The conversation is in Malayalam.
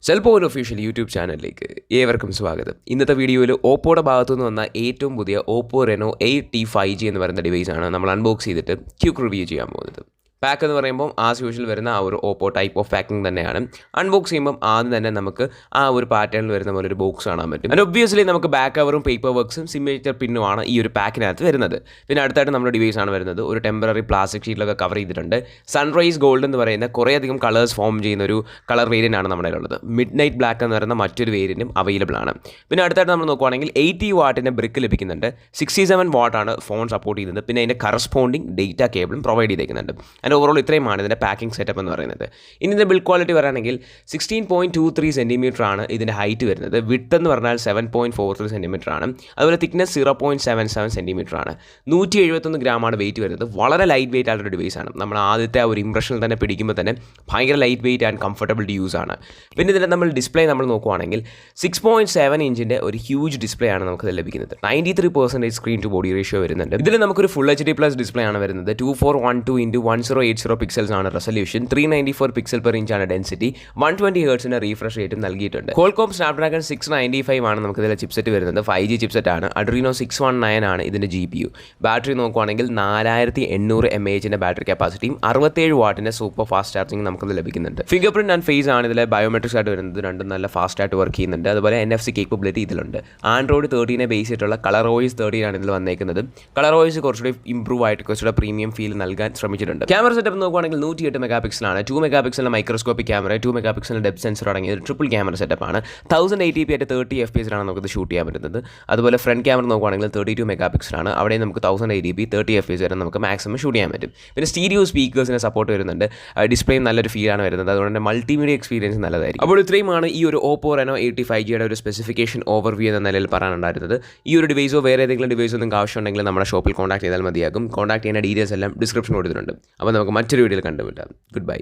സെൽപോയിന്റ് ഒഫീഷ്യൽ യൂട്യൂബ് ചാനലിലേക്ക് ഏവർക്കും സ്വാഗതം. ഇന്നത്തെ വീഡിയോയിൽ ഓപ്പോയുടെ ഭാഗത്തുനിന്ന് വന്ന ഏറ്റവും പുതിയ ഓപ്പോ റെനോ 8T 5G എന്ന് പറയുന്ന ഡിവൈസാണ് നമ്മൾ അൺബോക്സ് ചെയ്തിട്ട് ക്വിക്ക് റിവ്യൂ ചെയ്യാൻ പോകുന്നത്. പാക്ക് എന്ന് പറയുമ്പോൾ ആസ് യൂഷ്വൽ വരുന്ന ആ ഒരു ഓപ്പോ ടൈപ്പ് ഓഫ് പാക്കിംഗ് തന്നെയാണ്. അൺബോക്സ് ചെയ്യുമ്പം ആദ്യം തന്നെ നമുക്ക് ആ ഒരു പാറ്റേണിൽ വരുന്ന പോലെ ഒരു ബോക്സ് കാണാൻ പറ്റും. ആൻഡ് ഒബ്വിയസ്ലി നമുക്ക് ബാക്ക് കവറും പേപ്പർ വർക്ക്സും സിഗ്നേച്ചർ പിന്നുമാണ് ഈ ഒരു പാക്കിനകത്ത് വരുന്നത്. പിന്നെ അടുത്തായിട്ട് നമ്മുടെ ഡിവൈസാണ് വരുന്നത്. ഒരു ടെമ്പററി പ്ലാസ്റ്റിക് ഷീറ്റിലൊക്കെ കവർ ചെയ്തിട്ടുണ്ട്. സൺറൈസ് ഗോൾഡ് എന്ന് പറയുന്ന കുറേയധികം കളേഴ്സ് ഫോം ചെയ്യുന്ന ഒരു കളർ വേരിയൻ്റ് ആണ് നമ്മുടെ ഉള്ളത്. മിഡ് നൈറ്റ് ബ്ലാക്ക് എന്ന് പറയുന്ന മറ്റൊരു വേരിയൻറ്റും അവൈലബിൾ ആണ്. പിന്നെ അടുത്തായിട്ട് നമ്മൾ നോക്കുവാണെങ്കിൽ 80 വാട്ടിൻ്റെ ബ്രിക്ക് ലഭിക്കുന്നുണ്ട്. 67 വാട്ടാണ് ഫോൺ സപ്പോർട്ട് ചെയ്യുന്നത്. പിന്നെ അതിൻ്റെ കറസ്പോണ്ടിങ് ഡേറ്റ കേബിളും പ്രൊവൈഡ് ചെയ്തേക്കുന്നുണ്ട്. ഓവറോൾ ഇത്രയുമാണ് ഇതിൻ്റെ പാക്കിംഗ് സെറ്റപ്പ് എന്ന് പറയുന്നത്. ഇനി ഇതിൻ്റെ ബിൽഡ് ക്വാളിറ്റി പറയുകയാണെങ്കിൽ 16.23 സെൻറ്റിമീറ്റർ ആണ് ഇതിൻ്റെ ഹൈറ്റ് വരുന്നത്. വിഡ്ത്ത് എന്ന് പറഞ്ഞാൽ 7.43 സെൻറ്റിമീറ്റർ ആണ്. അതുപോലെ തിക്നെസ് 0.77 സെൻറ്റിമീറ്റർ ആണ്. 171 ഗ്രാമാണ് വെയിറ്റ് വരുന്നത്. വളരെ ലൈറ്റ് വെയിറ്റ് ആയിട്ടുള്ള ഡിവൈസാണ്. നമ്മൾ ആദ്യത്തെ ആ ഒരു ഇംപ്രഷനിൽ തന്നെ പിടിക്കുമ്പോൾ തന്നെ ഭയങ്കര light weight and comfortable to use ആണ്. പിന്നെ ഇതിൻ്റെ നമ്മൾ ഡിസ്പ്ലേ നമ്മൾ നോക്കുവാണെങ്കിൽ 6.7 ഇഞ്ചിൻ്റെ ഒരു ഹ്യൂജ് ഡിസ്പ്ലേ ആണ് നമുക്ക് ലഭിക്കുന്നത്. 93% സ്ക്രീൻ ടു ബോഡി റേഷ്യോ വരുന്നുണ്ട്. ഇതിൽ നമുക്കൊരു ഫുൾ HD+ ഡിസ്പ്ലേ ആണ് വരുന്നത്. 2412x1080 പിക്സൽസ് ആണ് റെസൊല്യൂഷൻ. 394 പിക്സൽ പെർ ഇഞ്ച് ആണ് ഡെൻസിറ്റി. 120 ഹെർട്സിൻ്റെ റീഫ്രഷ് റേറ്റും നൽകിയിട്ടുണ്ട്. Qualcomm Snapdragon 695 ആണ് നമുക്ക് ഇതിലെ ചിപ്സെറ്റ് വരുന്നത്. 5G ചിപ്സെറ്റ് ആണ്. Adreno 619 ആണ് ഇതിൻ്റെ GPU. ബാറ്ററി നോക്കുവാണെങ്കിൽ 4800 mAh ബാറ്ററി കപ്പാസിറ്റിയും 67 വാട്ടിൻ്റെ സൂപ്പർ ഫാസ്റ്റ് ചാർജിങ് നമുക്കത് ലഭിക്കുന്നുണ്ട്. ഫിംഗർ പ്രിന്റ് ആൻഡ് ഫേസ് ആണ് ഇതിലെ ബയോമെട്രിക്സ് ആയിട്ട് വരുന്നത്. രണ്ടും നല്ല ഫാസ്റ്റ് ആയിട്ട് വർക്ക് ചെയ്യുന്നുണ്ട്. അതുപോലെ NFC കേപ്പബിലിറ്റി ഇതിലുണ്ട്. Android 13 ബേസ് ചെയ്തിട്ടുള്ള ColorOS 13 ആണ് ഇതിൽ വന്നേക്കുന്നത്. ColorOS കുറച്ചുകൂടി ഇംപ്രൂവ് ആയിട്ട് കുറച്ചുകൂടെ പ്രീമിയം ഫീൽ നൽകാൻ ശ്രമിച്ചിട്ടുണ്ട്. ക്യാമറ സെറ്റപ്പ് നോക്കുവാണെങ്കിൽ 108 മെഗാപിക്സലാണ്. 2 മെഗാപിക്സലിൻ്റെ മൈക്രോസ്കോപ്പിക് ക്യാമറ, 2 മെഗാപിക്സലിൻ്റെ ഡെപ്ത് സെൻസർ അടങ്ങിയ ഒരു ട്രിപ്പിൾ ക്യാമറ സെറ്റപ്പാണ്. 1080p ആയിട്ട് 30 FPS നമുക്കത് ഷൂട്ട് ചെയ്യാൻ പറ്റുന്നത്. അതുപോലെ ഫ്രണ്ട് ക്യാമറ നോക്കുവാണെങ്കിൽ 32 മെഗാപിക്സലാണ്. അവിടെ നമുക്ക് 1080p 30 FPS വരെ നമുക്ക് മാക്സിമം ഷൂട്ട് ചെയ്യാൻ പറ്റും. പിന്നെ സ്റ്റീരിയോ സ്പീക്കേഴ്സിന് സപ്പോർട്ട് വരുന്നുണ്ട്. ഡിസ്പ്ലേയും നല്ലൊരു ഫീലാണ് വരുന്നത്. അതുകൊണ്ട് തന്നെ മൾട്ടിമീഡിയ എക്സ്പീരിയൻസ് നല്ലതായിരിക്കും. അപ്പോൾ ഇത്രയുമാണ് ഈ ഒരു ഓപ്പോ റെനോ 8T 5Gയുടെ ഒരു സ്പെസിഫിക്കേഷൻ ഓവർവ്യൂ എന്ന നിലയിൽ പറയാനുണ്ടായിരുന്നത്. ഈ ഒരു ഡിവൈസോ വേറെ ഏതെങ്കിലും ഡിവൈസോ നിങ്ങൾക്ക് ആവശ്യമുണ്ടെങ്കിൽ നമ്മുടെ ഷോപ്പിൽ കോൺടാക്ട് ചെയ്താൽ മതിയാകും. കോൺടാക്ട് ചെയ്യുന്ന ഡീറ്റെയിൽസ് എല്ലാം ഡിസ്ക്രിപ്ഷൻ കൊടുത്തിട്ടുണ്ട്. അപ്പോൾ നമുക്ക് മറ്റൊരു വീഡിയോയിൽ കണ്ടുമുട്ടാം. Good bye.